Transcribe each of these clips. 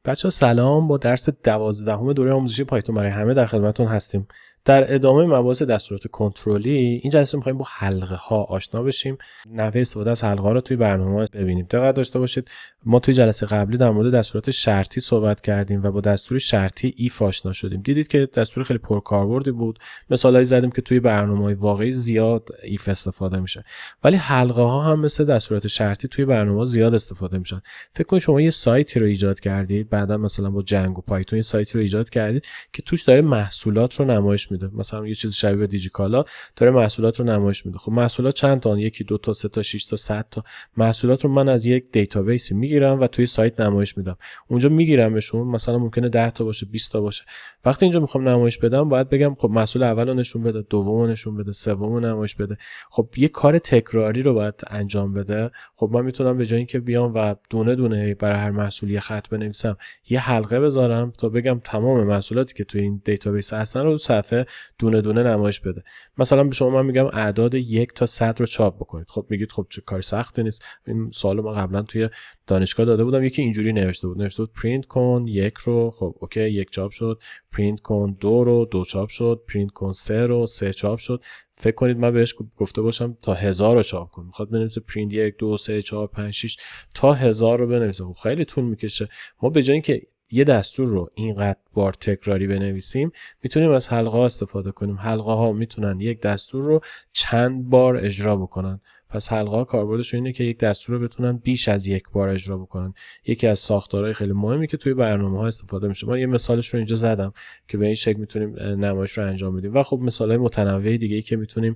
بچه‌ها سلام، با درس 12 دوره آموزشی پایتون برای همه در خدمتتون هستیم. در ادامه مباحث دستورات کنترلی این جلسه می‌خوایم با حلقه ها آشنا بشیم. نحوه استفاده از حلقه ها رو توی برنامه ببینیم. دقت داشته باشید ما توی جلسه قبلی در مورد دستورات شرطی صحبت کردیم و با دستور شرطی ایف آشنا شدیم. دیدید که دستور خیلی پرکاربردی بود. مثالایی زدیم که توی برنامه‌های واقعی زیاد ایف استفاده میشه. ولی حلقه ها هم مثل دستورات شرطی توی برنامه‌ها زیاد استفاده میشن. فکر کنید شما یه سایتی رو ایجاد کردید، بعدا مثلا با جنگو پایتون یه سایتی رو ایجاد کردید که توش داره محصولات رو نمایش میده، مثلا یه چیز شبیه به دیجیکالا داره محصولات رو نمایش میده. خب محصولات چند تا؟ یکی، دو تا، سه تا، 6 تا، 100 تا محصولات رو من از یک دیتابیسی میگیرم و توی سایت نمایش میدم. اونجا میگیرمشون، مثلا ممکنه 10 تا باشه، 20 تا باشه. وقتی اینجا میخوام نمایش بدم باید بگم خب محصول اولو نشون بده، دومو نشون بده، سومو نمایش بده. خب یه کار تکراری رو باید انجام بده. خب من میتونم به جای اینکه بیام و دونه دونه برای هر محصول یه خط بنویسم، یه حلقه بذارم تا بگم تمام محصولاتی که توی این دیتابیس هستن رو صفحه دونه دونه نمایش بده. مثلا به شما من میگم اعداد 1 تا 100 رو چاپ بکنید. خب میگید خب چه کار سختی نیست. این سوالو من قبلا توی دانشگاه داده بودم، یکی اینجوری نوشته بود پرینت کن 1 رو، خب اوکی 1 چاپ شد. پرینت کن 2 رو، 2 چاپ شد. پرینت کن 3 رو، 3 چاپ شد. فکر کنید من بهش گفته باشم تا 1000 رو چاپ کن، میخواد بنویسه پرینت 1 2 3 4 5 6 تا 1000 رو بنویسه. خب خیلی طول میکشه. ما به جای اینکه یه دستور رو اینقدر بار تکراری بنویسیم، میتونیم از حلقه ها استفاده کنیم. حلقه ها میتونن یک دستور رو چند بار اجرا بکنن. پس حلقه ها کاربردشون اینه که یک دستور رو بتونن بیش از یک بار اجرا بکنن. یکی از ساختارهای خیلی مهمی که توی برنامه ها استفاده میشه. من یه مثالش رو اینجا زدم که به این شکل میتونیم نمایش رو انجام بدیم و خب مثالهای متنوع دیگه ای که میتونیم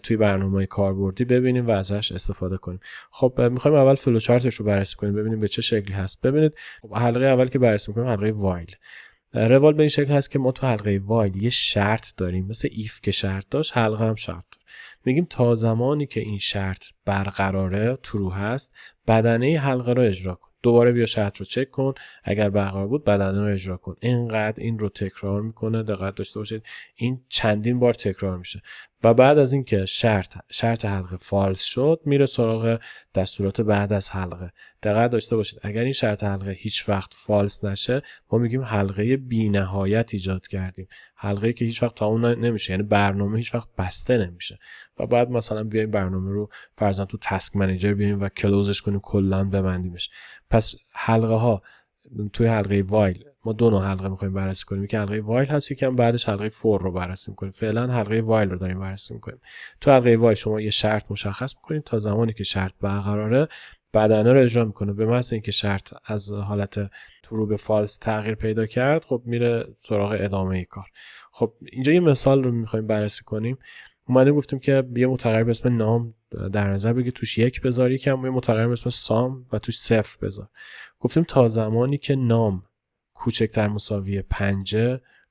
توی برنامه‌های کاربردی ببینیم و ازش استفاده کنیم. خب می‌خوایم اول فلو چارتش رو بررسی کنیم، ببینیم به چه شکلی هست. ببینید خب حلقه اول که بررسی می‌کنیم حلقه وایل. روال به این شکل هست که ما تو حلقه وایل یه شرط داریم، مثل ایف که شرط داشت حلقه هم شرط داره. میگیم تا زمانی که این شرط برقراره، ترو هست، بدنه حلقه رو اجرا کن. دوباره بیا شرط رو چک کن، اگر برقرار بود بدنه رو اجرا کن. اینقدر این رو تکرار میکنه، دقت داشته باشید این چندین بار تکرار میشه و بعد از اینکه شرط حلقه فالس شد میره سراغ دستورات بعد از حلقه. دقت داشته باشید اگر این شرط حلقه هیچ وقت فالس نشه ما میگیم حلقه بی‌نهایت ایجاد کردیم، حلقه‌ای که هیچ وقت تموم نمیشه، یعنی برنامه هیچ وقت بسته نمیشه. و بعد مثلا بیایم برنامه رو فرضاً تو تاسک منیجر بیایم و کلوزش کنیم، کلاً ببندیمش. پس حلقه ها توی حلقه وایل ما دو نوع حلقه می‌خوایم بررسی کنیم، که حلقه وایل هست، یکم بعدش حلقه فور رو بررسی می‌کنیم. فعلا حلقه وایل رو داریم بررسی می‌کنیم. تو حلقه وایل شما یه شرط مشخص می‌کنید، تا زمانی که شرط برقراره بدنه رو اجرا می‌کنه. به محض اینکه شرط از حالت ترو به فالس تغییر پیدا کرد خب میره سراغ ادامه کار. خب اینجا یه مثال رو می‌خوایم بررسی کنیم. اومدیم گفتیم که یه متغیر به اسم نام در نظر بگیر، توش 1 بذار، یکم یه متغیر به اسم سام و توش 0 بذار. گفتیم تا زمانی که نام کوچکتر مساوی 5،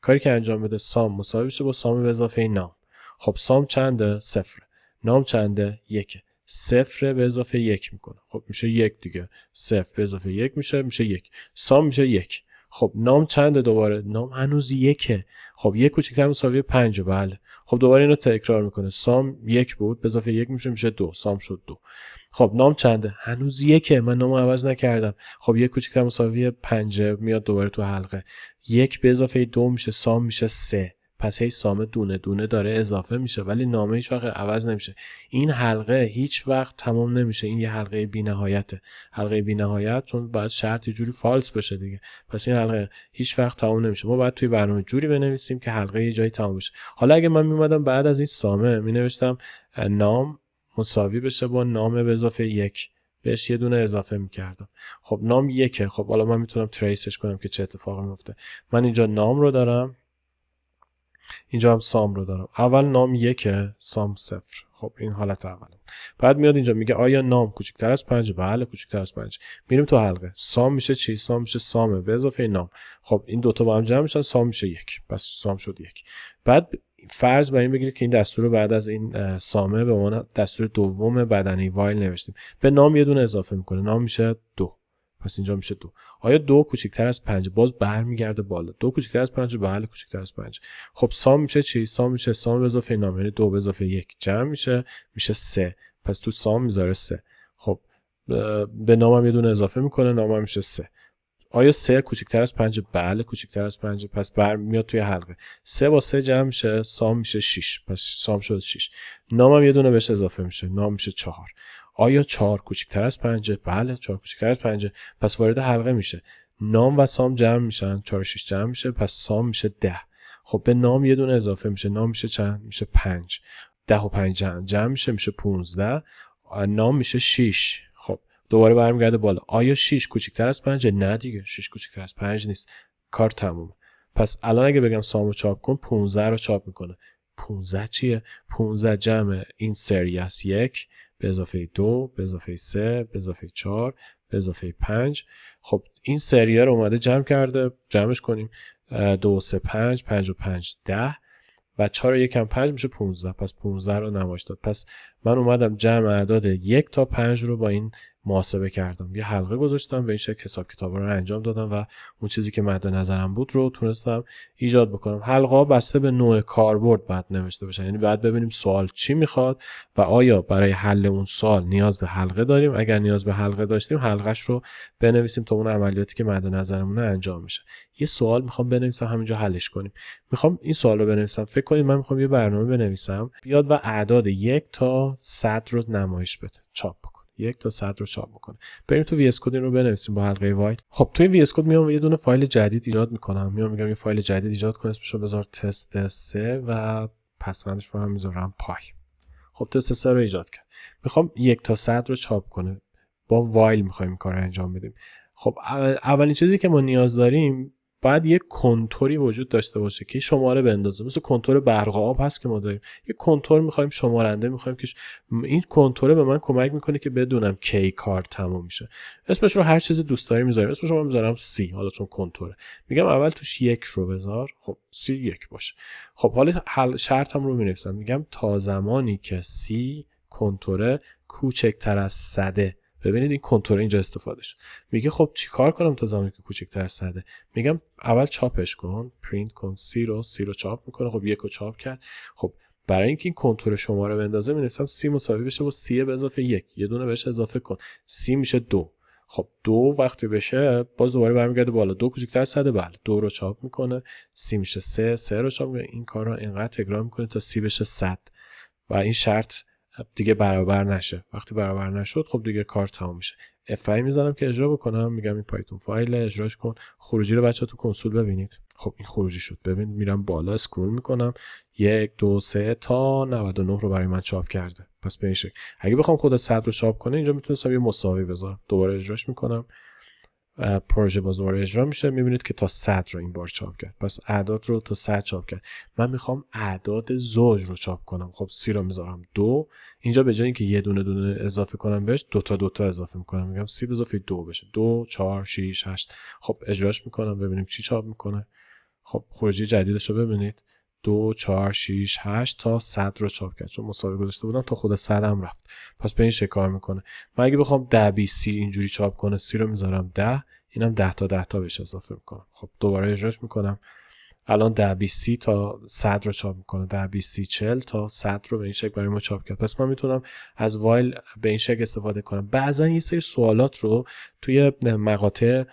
کاری که انجام بده سام مساوی بشه با سام به اضافه نام. خب سام چنده؟ 0. نام چنده؟ 1. 0 به اضافه 1 میکنه، خب میشه 1 دیگه. 0 به اضافه 1 میشه 1. سام میشه 1. خب نام چنده؟ دوباره نام هنوز 1. خب 1 کوچکتر مساوی 5، بله. خب دوباره اینو تکرار میکنه، سام 1 بود به اضافه 1 میشه 2، سام شد 2. خب نام چنده؟ هنوز 1، من نامو عوض نکردم. خب 1 کوچکتر مساوی 5 میاد دوباره تو حلقه، 1 به اضافه 2 میشه سام میشه 3. پس هی سام دونه دونه داره اضافه میشه ولی نامه هیچ وقت عوض نمیشه. این حلقه هیچ وقت تمام نمیشه. این یه حلقه بی‌نهایته. حلقه بی‌نهایت چون باید شرط یه جوری فالس بشه دیگه. پس این حلقه هیچ وقت تمام نمیشه. ما باید توی برنامه جوری بنویسیم که حلقه یه جایی تمام بشه. حالا اگه من میومدم بعد از این سامه مینوشتم نام مساوی بشه با نام به اضافه 1، بهش یه دونه اضافه میکردم. خب نام 1. خب حالا من میتونم تریسش کنم که چه اتفاقی میفته. من اینجا نام رو دارم، اینجا هم سام رو دارم. اول نام 1، سام 0. خب این حالت اول. بعد میاد اینجا میگه آیا نام کوچکتر از 5؟ بله کوچکتر از 5. میریم تو حلقه، سام میشه چی؟ سام میشه سامه به اضافه نام. خب این دوتا با هم جمع میشن، سام میشه 1. پس سام شد 1. بعد فرض بر این بگیرید که این دستور رو بعد از این سامه به عنوان دستور دوم بدنه وایل نوشتیم. به نام یه دونه اضافه میکنه، نام میشه 2. پس اینجا میشه 2. آیا 2 کوچکتر از 5؟ باز برمیگرده بالا. 2 کوچکتر از 5؟ بله کوچکتر از 5. خب سام میشه چی؟ سام میشه سام به اضافه نام، یعنی 2 به اضافه 1 جمع میشه 3. پس تو سام میذاره 3. خب به نامم یه دونه اضافه میکنه، نامم میشه 3. آیا 3 کوچکتر از 5؟ بله کوچکتر از 5. پس میاد توی حلقه. 3 با 3 جمع میشه، سام میشه 6. پس سام شد 6. نامم یه دونه بهش اضافه میشه، نام میشه 4. آیا 4 کوچکتر از 5؟ بله 4 کوچکتر از 5. پس وارد حلقه میشه. نام و سام جمع میشن، 4 و 6 جمع میشه، پس سام میشه 10. خب به نام یه دونه اضافه میشه، نام میشه چند؟ میشه 5. 10 و 5 جمع میشه 15. نام میشه 6. خب دوباره برمیگرده بالا. آیا 6 کوچکتر از 5؟ نه دیگه 6 کوچکتر از 5 نیست. کار تموم. پس الان اگه بگم سامو چاپ کن، 15 رو چاپ میکنه. 15 چیه؟ 15 جمع این سری است، 1 به اضافه 2 به اضافه 3 به اضافه 4 به اضافه 5. خب این سریه رو اومده جمع کرده، جمعش کنیم. 2 3 5 5 و 5 10 و 4 و 1 هم 5 میشه 15. پس 15 رو نمایش داد. پس من اومدم جمع اعداد 1 تا 5 رو با این محاسبه کردم، یه حلقه گذاشتم، به این شکل حساب کتابا رو انجام دادم و اون چیزی که مد نظرم بود رو تونستم ایجاد بکنم. حلقه ها بسته به نوع کاربرد باید نوشته باشن، یعنی باید ببینیم سوال چی میخواد و آیا برای حل اون سوال نیاز به حلقه داریم. اگر نیاز به حلقه داشتیم حلقهش رو بنویسیم تا اون عملیاتی که مد نظرمون انجام میشه. یه سوال میخوام بنویسم همینجا حلش کنیم. میخوام این سوال رو بنویسم. فکر کنید من میخوام یه برنامه بنویسم بیاد و اعداد 1 تا 100 رو نمایش بده، چاپ بکنه. 1 تا 100 رو چاپ بکنه. بریم تو وی اس کد این رو بنویسیم با حلقه وایل. خب توی وی اس کد میام یه دونه فایل جدید ایجاد میکنم. میگم یه فایل جدید ایجاد کن، اسمش رو بذار تست 3 و پسوندش رو هم میذارم پای. خب تست 3 رو ایجاد کرد. میخوام 1 تا 100 رو چاپ کنه. با وایل میخوایم این کارو انجام بدیم. خب اولین چیزی که ما نیاز داریم باید یه کنتوری وجود داشته باشه که شماره بندازه. مثل کنتور برق آب هست که ما داریم، یه کنتور میخوایم، شمارنده میخوایم که این کنتور به من کمک میکنه که بدونم کی کار تموم میشه. اسمش رو هر چیز دوست داری میذاریم. اسمش رو من میذارم سی، حالا چون کنتوره. میگم اول توش 1 رو بذار. خب سی 1 باشه. خب حالا شرطم رو مینویسم. میگم تا زمانی که سی کنتوره کوچکتر از 100. ببینید این کنتور اینجا استفاده شد. میگه خب چیکار کنم تا زمانی که کوچکتر از 100؟ میگم اول چاپش کن، پرینت کن سی رو چاپ میکنه. خب 1 رو چاپ کرد. خب برای اینکه این کنتور شماره بندازه مینویسم سی مساوی بشه با سی به اضافه 1. یه دونه بهش اضافه کن. سی میشه 2. خب 2 وقتی بشه باز دوباره برمیگرده بالا. 2 کوچکتر از 100. بله 2 رو چاپ میکنه. سی میشه 3. 3 رو چاپ میکنه. این کار رو اینقدر تکرار میکنه تا سی بشه 100 و این شرط دیگه برابر نشه. وقتی برابر نشد خب دیگه کار تمام میشه. F5 میزنم که اجرا بکنم. میگم این پایتون فایل، اجراش کن. خروجی رو بچه‌ها تو کنسول ببینید. خب این خروجی شد. ببین میرم بالا اسکرول میکنم. 1 2 3 تا 99 رو برای من چاپ کرده. پس به این شکل اگه بخوام خود 100 رو چاپ کنه اینجا میتونستم یه مساوی بذارم. دوباره اجراش میکنم. پروژه باز دوباره اجرا میشه. میبینید که تا 100 رو این بار چاپ کرد. پس اعداد رو تا 100 چاپ کرد. من میخوام اعداد زوج رو چاپ کنم. خب 30 رو میذارم 2. اینجا به جای اینکه یه دونه اضافه کنم بهش دو تا اضافه میکنم. میگم 30 به اضافه 2 بشه 2 4 6 8. خب اجراش میکنم ببینیم چی چاپ میکنه. خب خروجی جدیدش رو ببینید. 2 4 6 8 تا 100 رو چاپ کرد. چون مساوی گذاشته بودم تا خود 100 هم رفت. پس به این شکل کار میکنه. من اگه بخوام 10 20 30 اینجوری چاپ کنه 30 رو میذارم 10. اینم 10 تا بهش اضافه میکنم. خب دوباره اجراش میکنم. الان 10 20 30 تا 100 رو چاپ میکنه. 10 20 30 40 تا 100 رو به این شکل برای ما چاپ کرد. پس من میتونم از وایل به این شکل استفاده کنم. بعضا یه سری سوالات رو توی مقاطع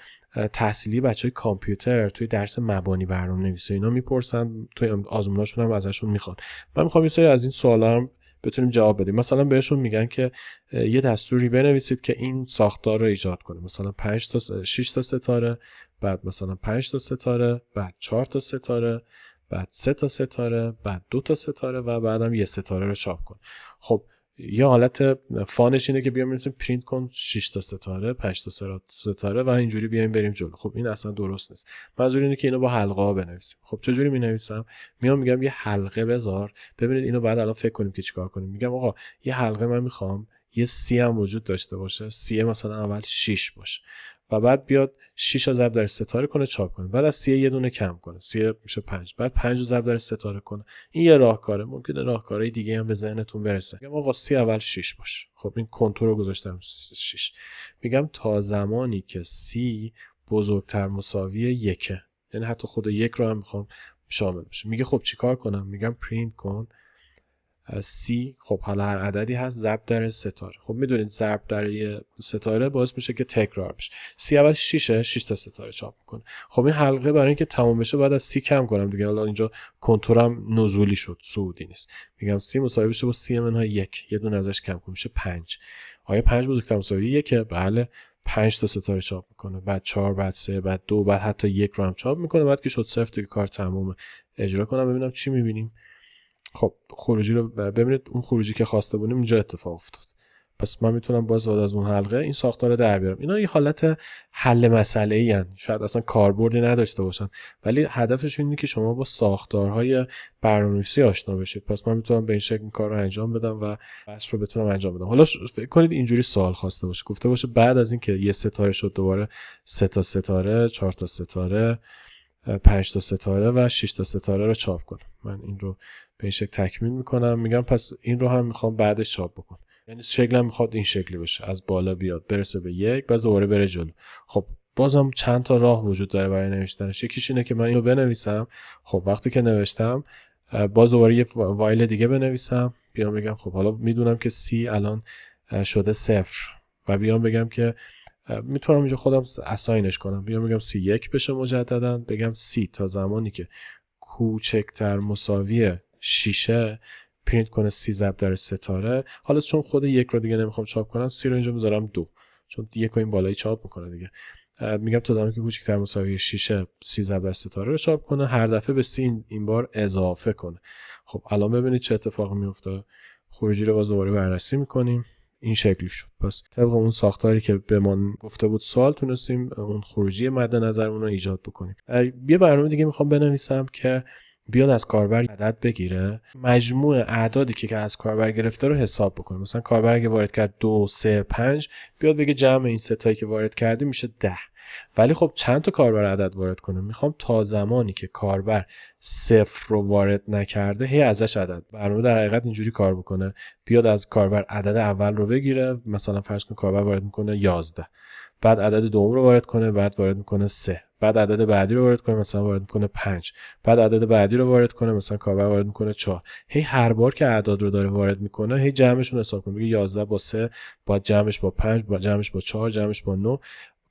تحصیلی بچهای کامپیوتر توی درس مبانی برنامه‌نویسی اینا میپرسن، توی آزموناشون هم ازشون میخوان. من میخوام یه سری از این سوالا رو بتونیم جواب بدیم. مثلا بهشون میگن که یه دستوری بنویسید که این ساختار رو ایجاد کنه. مثلا 5 تا 6 تا ستاره، بعد مثلا 5 تا ستاره، بعد 4 تا ستاره، بعد 3 تا ستاره، بعد 2 تا ستاره و بعدم یه ستاره رو چاپ کن. خب یه حالت فانش اینه که بیام بنویسیم پرینت کن 6 تا ستاره، 5 تا ستاره و اینجوری بیایم بریم جلو. خب این اصلا درست نیست. منظور اینه که اینو با حلقه ها بنویسیم. خب چجوری می‌نویسم؟ میگم یه حلقه بذار. ببینید اینو بعد الان فکر کنیم که چیکار کنیم. میگم آقا یه حلقه من میخوام یه سی هم وجود داشته باشه. سی مثلا اول 6 باشه و بعد بیاد 6 رو ضرب در ستاره کنه چاپ کنه. بعد از 3 یه دونه کم کنه. 3 میشه 5. بعد 5 رو ضرب در ستاره کنه. این یه راهکاره. ممکنه راهکارهای دیگه هم به ذهنتون برسه. میگم آقا 3 اول 6 باشه. خب این کنتور رو گذاشتم 6. میگم تا زمانی که 3 بزرگتر مساوی 1، یعنی حتی خود 1 رو هم میخوام شامل بشه. میگه خب چیکار کنم؟ میگم پرینت کن سی خب حالا هر عددی هست ضرب در ستاره. خب میدونید ضرب در یه ستاره باعث میشه که تکرار بشه. سی اول 6 تا ستاره چاپ میکنه. خب این حلقه برای اینکه تموم بشه بعد از سی کم کنم دیگه. حالا اینجا کنتورم نزولی شد، صعودی نیست. میگم سی مساوی بشه با سی منهای 1، یه دونه ازش کم کنم میشه 5. آیا 5 بزرگتر مساوی 1؟ بله. 5 تا ستاره چاپ میکنه، بعد 4، بعد 3، بعد 2، بعد حتی 1 رو هم چاپ میکنه. بعد که شد 0 دیگه کار تمومه. اجرا کنم ببینم چی میبینیم. خب خروجی رو ببینید، اون خروجی که خواسته بودیم اینجا اتفاق افتاد. پس من میتونم باز از اون حلقه این ساختار رو در بیارم. اینا یه حالت حل مسئله‌ای ان، شاید اصلا کاربردی نداشته باشن، ولی هدفشون اینه که شما با ساختارهای برنامه‌نویسی آشنا بشید. پس من میتونم به این شکل این کار رو انجام بدم و بس رو بتونم انجام بدم. حالا فکر کنید اینجوری سوال خواسته باشه، گفته باشه بعد از اینکه یه ستاره شد دوباره 3 تا ستاره، 4 تا ستاره، 5 تا ستاره و 6 تا ستاره رو چاپ کنم. من این رو به این شکل تکمیل میکنم. میگم پس این رو هم میخوام بعدش چاپ بکنم. یعنی شکلم میخواد این شکلی بشه، از بالا بیاد برسه به 1 بعد دوباره بره جلو. خب بازم چند تا راه وجود داره برای نوشتنش. یکیش اینه که من اینو بنویسم. خب وقتی که نوشتم باز دوباره یه وایل دیگه بنویسم، بیام بگم خب حالا میدونم که سی الان شده 0 و بیام بگم که میتونم اینجا خودم اساینش کنم. بیام بگم سی 1 بشه مجددا، بگم سی تا زمانی که کوچکتر مساوی 6 پرینت کنه سی ضرب در ستاره. حالا چون خود 1 رو دیگه نمیخوام چاپ کنم، سی رو اینجا میذارم 2 چون 1 رو این بالایی چاپ میکنه دیگه. میگم تا زمانی که کوچکتر مساوی 6 سی ضرب در ستاره رو چاپ کنه، هر دفعه به سی این بار اضافه کنه. خب الان ببینید چه اتفاقی میفته. خروجی رو باز دوباره بررسی میکنیم. این شکلی شد. پس طبق اون ساختاری که به ما گفته بود سوال تونستیم اون خروجی مد نظرمون رو ایجاد بکنیم. یه برنامه دیگه میخوام بنویسم که بیاد از کاربر عدد بگیره، مجموع اعدادی که از کاربر گرفته رو حساب بکنه. مثلا کاربر اگه وارد کرد 2 3 5 بیاد بگه جمع این سه تایی که وارد کردی میشه 10. ولی خب چند تا کاربر عدد وارد کنه؟ میخوام تا زمانی که کاربر 0 رو وارد نکرده هی ازش عدد. برنامه در حقیقت اینجوری کار بکنه، بیاد از کاربر عدد اول رو بگیره. مثلا فرض کن کاربر وارد میکنه 11، بعد عدد دوم رو وارد کنه، بعد وارد میکنه 3، بعد عدد بعدی رو وارد کنه، مثلا وارد میکنه 5، بعد عدد بعدی رو وارد کنه، مثلا کاربر وارد میکنه 4. هی هر بار که اعداد رو داره وارد میکنه هی جمعشون حساب کنه. بگه 11 با 3 با جمعش با 5 با جمعش با 4 جمعش با 9.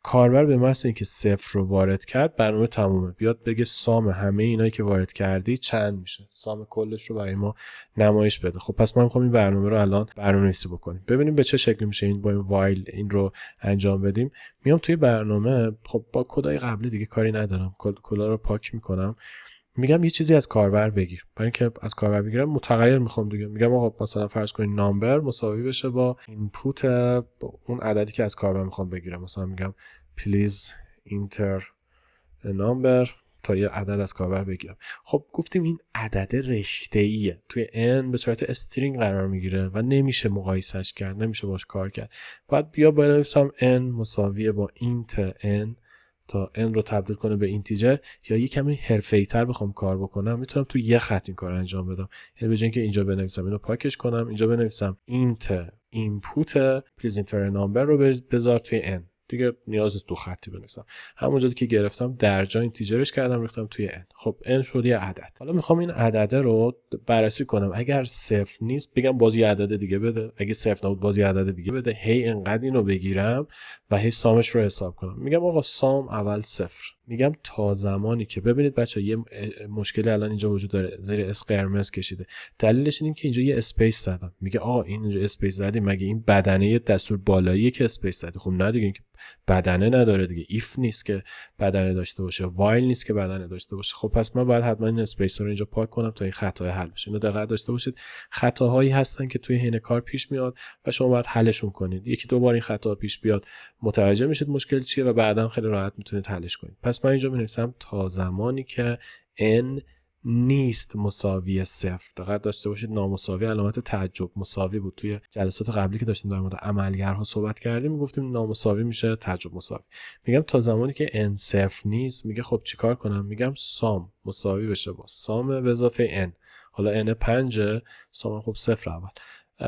کاربر به محض اینکه 0 رو وارد کرد برنامه تمومه. بیاد بگه سام همه اینایی که وارد کردی چند میشه، سام کلش رو برای ما نمایش بده. خب پس من میخوام این برنامه رو الان برنامه‌نویسی بکنیم، ببینیم به چه شکلی میشه. این با این وایل این رو انجام بدیم. میام توی برنامه، خب با کدای قبلی دیگه کاری ندارم، کدا رو پاک میکنم. میگم یه چیزی از کاربر بگیر. برای اینکه از کاربر بگیرم متغیر میخوام دیگه. میگم آقا مثلا فرض کنید نامبر مساوی بشه با اینپوت اون عددی که از کاربر میخوام بگیرم. مثلا میگم please enter a number تا یه عدد از کاربر بگیرم. خب گفتیم این عدد رشته‌ایه، توی n به صورت استرینگ قرار میگیره و نمیشه مقایسش کرد، نمیشه باش کار کرد. باید بیا بنویسم n مساویه با int n تا n رو تبدیل کنه به اینتیجر، یا یه کمی حرفه‌ای‌تر بخوام کار بکنم میتونم تو یه خط این کار انجام بدم. یعنی به جای اینکه اینجا بنویسم اینو پاکش کنم، اینجا بنویسم int input please enter a number رو بذار توی n. دیگه نیاز نیست دو خطی بنویسم. همونجا که گرفتم درجا اینتیجرش کردم ریختم توی n. خب n شد یه عدد. حالا میخوام این عدده رو بررسی کنم. اگر صفر نیست بگم باز یه عدد دیگه بده، اگه صفر نبود باز یه عدد دیگه بده. هی انقدر اینو بگیرم و هی سامش رو حساب کنم. میگم آقا سام اول 0. میگم تا زمانی که ببینید بچه یه مشکلی الان اینجا وجود داره، زیر اس قرمز کشیده. دلیلش اینه که اینجا یه اسپیس زدم. میگه آقا این اینجا اسپیس زدی، مگه این بدنه دستور بالاییه که اسپیس زدی؟ خب نه دیگه، این که بدنه نداره دیگه. ایف نیست که بدنه داشته باشه، وایل نیست که بدنه داشته باشه. خب پس من باید حتما این اسپیس رو اینجا پاک کنم تا این خطا حل بشه. اینو دقت داشته باشید، خطاهایی هستن که توی حین کار پیش میاد و شما باید حلشون کنید. یکی دو بار این خطا پیش بیاد متوجه میشید مشکل چیه و بعداً خیلی راحت میتونید حلش کنید. پس من اینجا می‌نویسم تا زمانی که n نیست مساوی 0. دقت داشته باشید نامساوی علامت تعجب مساوی بود. توی جلسات قبلی که داشتیم در مورد عملگرها صحبت کردیم میگفتیم نامساوی میشه تعجب مساوی. میگم تا زمانی که n 0 نیست. میگه خب چیکار کنم؟ میگم سام مساوی بشه با سام به اضافه n. حالا n 5 سام خب 0 اول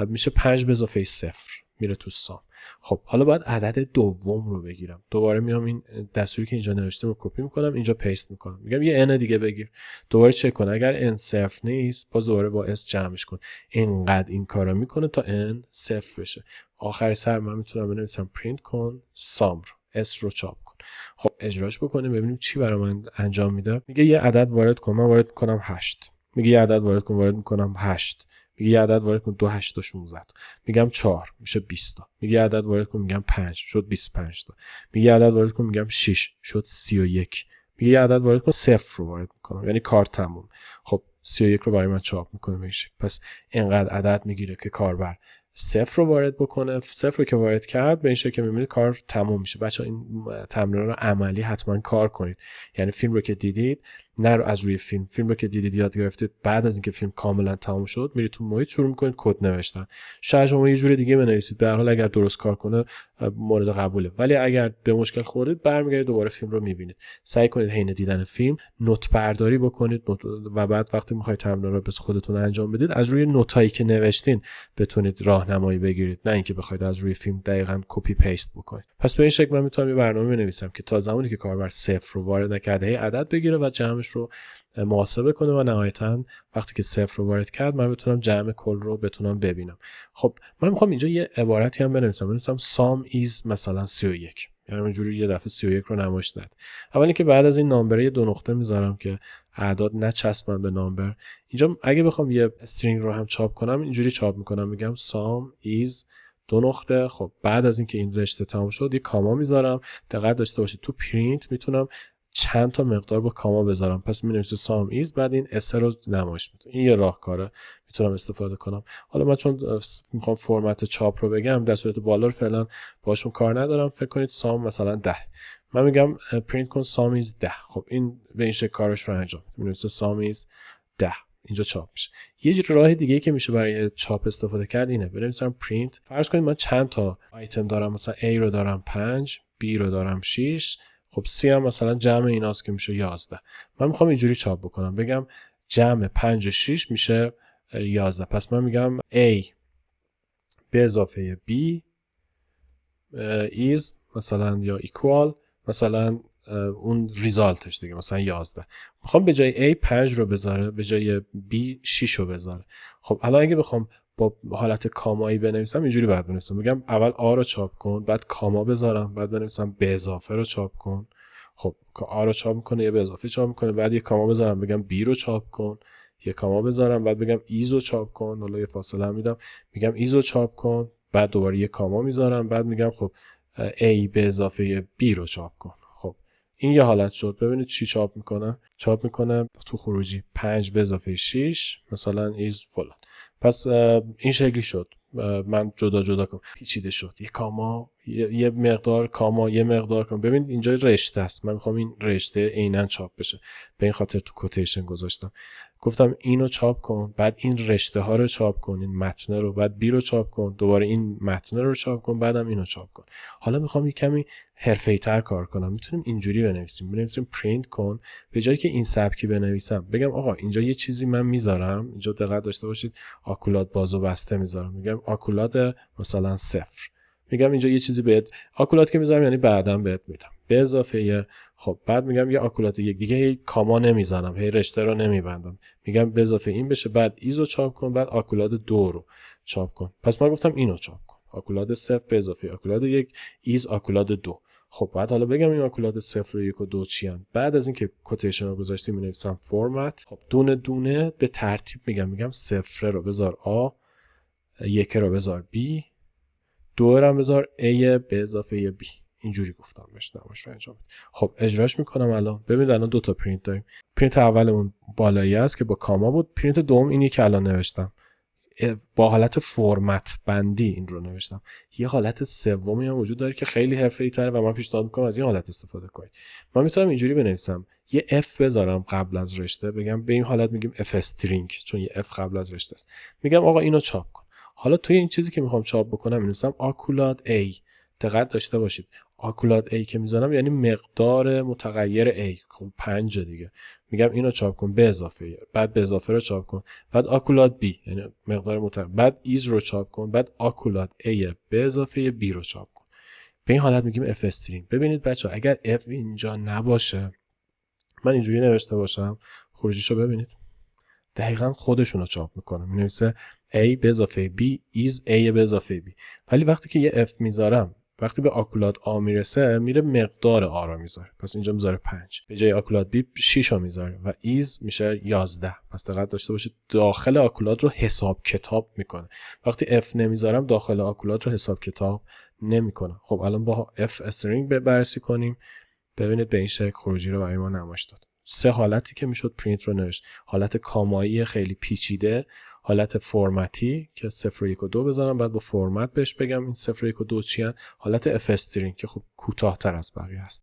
میشه 5 به اضافه 0 میره تو سام. خب حالا باید عدد دوم رو بگیرم. دوباره میام این دستوری که اینجا نوشته رو کپی میکنم، اینجا پیست میکنم، میگم یه n دیگه بگیر. دوباره چک کن، اگر n صفر نیست باز دوباره با s جمعش کن. اینقدر این کارو میکنه تا n صفر بشه. آخر سر من میتونم بنویسم پرینت کن سام رو، s رو چاپ کن. خب اجراش بکنیم ببینیم چی برای من انجام میده. میگه یه عدد وارد کن، من وارد کنم 8. میگه یه عدد وارد کن، وارد میکنم 8. میگه یه عدد وارد کن 2 8 تا 16. میگم 4 میشه 20 تا. میگه یه عدد وارد کن، میگم 5 شد 25 تا. میگه یه عدد وارد کن، میگم 6 شد 31. میگه یه عدد وارد کن، 0 رو وارد میکنم، یعنی کار تموم. خب 31 رو برای من چاپ میکنه به این شکل. پس اینقدر عدد میگیره که کاربر 0 رو وارد بکنه. 0 رو که وارد کرد به این شکل که میبینید کار تموم میشه. بچه‌ها این تمرین رو عملی حتما کار کنید. یعنی فیلم رو که دیدید، نه از روی فیلم رو که دیدید یاد گرفتید، بعد از اینکه فیلم کاملا تموم شد میرید تو محیط شروع میکنید کد نوشتن. شاید شما یه جور دیگه بنویسید، به هر حال اگر درست کار کنه مورد قبوله، ولی اگر به مشکل خوردید برمیگردید دوباره فیلم رو میبینید. سعی کنید حین دیدن فیلم نوت برداری بکنید و بعد وقتی میخواید تمرین رو به خودتون انجام بدید از روی نوتایی که نوشتین بتونید راهنمایی بگیرید، نه اینکه بخواید از روی فیلم دقیقاً کپی پیست بکنید. پس به این شکل من میتونم یه برنامه بنویسم که تا زمانی که کاربر 0 رو وارد نکرده هی عدد بگیره و جمعش رو محاسبه کنه و نهایتاً وقتی که 0 رو وارد کرد من بتونم جمع کل رو بتونم ببینم. خب من میخوام اینجا یه عبارتی هم بنویسم سام ایز مثلا 31، یعنی اینجوری یه دفعه 31 رو نمایش ندم. اولی که بعد از این نامبره یه 2 نقطه میذارم که اعداد نچسبن به نامبر. اینجا اگه بخوام یه استرینگ رو هم چاپ کنم اینجوری چاپ میکنم، میگم سام ایز 2 نقطه. خب بعد از اینکه این رشته تموم شد یه کاما میذارم. دقت داشته باشید تو پرینت میتونم چند تا مقدار با کاما بذارم. پس می‌نویسم سام ایز بعد این اس رو نمایش میده. این یه راهکاره میتونم استفاده کنم. حالا من چون میخوام فرمت چاپ رو بگم در صورت بالا رو فعلا باشون کار ندارم. فکر کنید سام مثلا 10، من میگم پرینت کن سام ایز 10. خب این به این شکل کارش رو انجام میده. می‌نویسم سام ایز 10 اینجا چاپ میشه. یه راه دیگه که میشه برای چاپ استفاده کرد اینه. بنویسم پرینت، فرض کنید من چند تا آیتم دارم، مثلا A رو دارم 5، B رو دارم 6، خب C هم مثلا جمع ایناست که میشه 11. من میخوام اینجوری چاپ بکنم، بگم جمع 5 و 6 میشه 11. پس من میگم A به اضافه B is مثلا یا equal مثلا اون ریزالتش دیگه مثلا 11. میخوام به جای A 5 رو بذاره، به جای B 6 رو بذاره. خب الان اگه بخوام با حالت کامایی بنویسم اینجوری باید بنویسم، میگم اول A رو چاپ کن، بعد کاما بذارم، بعد بنویسم به اضافه رو چاپ کن. خب A رو چاپ میکنه، یه به اضافه چاپ میکنه، بعد یه کاما بذارم بگم B رو چاپ کن، یه کاما بذارم بعد بگم ایز رو چاپ کن، حالا یه فاصله میدم میگم ایز رو چاپ کن، بعد دوباره یه کاما میذارم بعد میگم خب A به اضافه B رو چاپ کن. خب این یه حالت شد. ببینید چی چاپ میکنه. چاپ میکنه تو خروجی 5 به اضافه 6 مثلا ایز فلان. پس این شکلی شد. من جدا کنم پیچیده شد، یه کاما یه مقدار کاما یه مقدار کاما. ببین اینجا رشته است، من میخوام این رشته عیناً چاپ بشه، به این خاطر تو کوتیشن گذاشتم. گفتم اینو چاپ کن، بعد این رشته ها رو چاپ کن، این متن رو، بعد بی رو چاپ کن، دوباره این متن رو چاپ کن، بعدم اینو چاپ کن. حالا میخوام یه کمی حرفه‌ای‌تر کار کنم. میتونیم اینجوری بنویسیم پرینت کن، به جایی که این سبکی بنویسم بگم آقا اینجا یه چیزی من میذارم، اینجا دقت داشته باشید آکولاد باز و بسته میذارم، میگم آکولاد مثلا 0. میگم اینجا یه چیزی بهت آکولاد که میذارم یعنی بعداً بهت میدم به اضافه. خب بعد میگم یه آکولاد یک دیگه، هی کاما نمیزنم، هی رشته رو نمیبندم، میگم به اضافه این بشه، بعد ایزو چاپ کن، بعد آکولاد 2 رو چاپ کن. پس من گفتم اینو چاپ کن، آکولاد 0 به اضافه آکولاد 1 ایز آکولاد 2. خب بعد حالا بگم این آکولاد 0 و 1 و 2 چی ان. بعد از اینکه کوتیشن رو گذاشتیم مینویسم فرمت. خب دونه دونه به ترتیب میگم 0 رو بذار آ، 1 رو بذار بی، 2 رو بذار ای به اضافه بی. اینجوری گفتم بهش نمایش رو انجام بده. خب اجراش میکنم. الان ببینید الان 2 تا پرینت داریم. پرینت اولمون بالایی است که با کاما بود، پرینت دوم اینی که الان نوشتم با حالت فرمت بندی این رو نوشتم. یه حالت سومی هم وجود داره که خیلی حرفه‌ای تره و من پیشنهاد میکنم از این حالت استفاده کنید. من میتونم اینجوری بنویسم، یه F بذارم قبل از رشته، بگم به این حالت میگیم F استرینگ چون یه F قبل از رشته است. میگم آقا اینو چاپ کن. حالا توی این چیزی که میخوام چاپ بکنم مینویسم آکولاد A دقت داشته باشید آکولاد A که میذارم یعنی مقدار متغیر A. خب 5 دیگه میگم اینو چاپ کن به اضافه، بعد به اضافه رو چاپ کن، بعد آکولاد B یعنی مقدار بعد ایز رو چاپ کن، بعد آکولاد A به اضافه B رو چاپ کن. به این حالت میگیم اف استرینگ. ببینید بچه‌ها اگر اف اینجا نباشه، من اینجوری نوشته باشم، خروجیشو ببینید دقیقاً خودشون رو چاپ میکنه، مینویسه A به اضافه B is A به اضافه B. ولی وقتی که یه F میذارم، وقتی به آکولاد A میرسه میره مقدار A رو میذاره، پس اینجا میذاره 5. به جای آکولاد B 6 رو میذاره و is میشه 11. پس دقت داشته باشید داخل آکولاد رو حساب کتاب میکنه. وقتی F نمیذارم داخل آکولاد رو حساب کتاب نمیکنه. خب الان با F استرینگ بررسی کنیم. ببینید به این شکل خروجی رو برای ما نمایش داد. 3 حالتی که میشد پرینت رو نوشت: حالت کامایی خیلی پیچیده، حالت فرمتی که 0 و 1 و 2 بذارم بعد با فرمت بهش بگم این 0 و 1 و 2 چی ان، حالت اف استرینگ که خب کوتاه‌تر از بقیه است.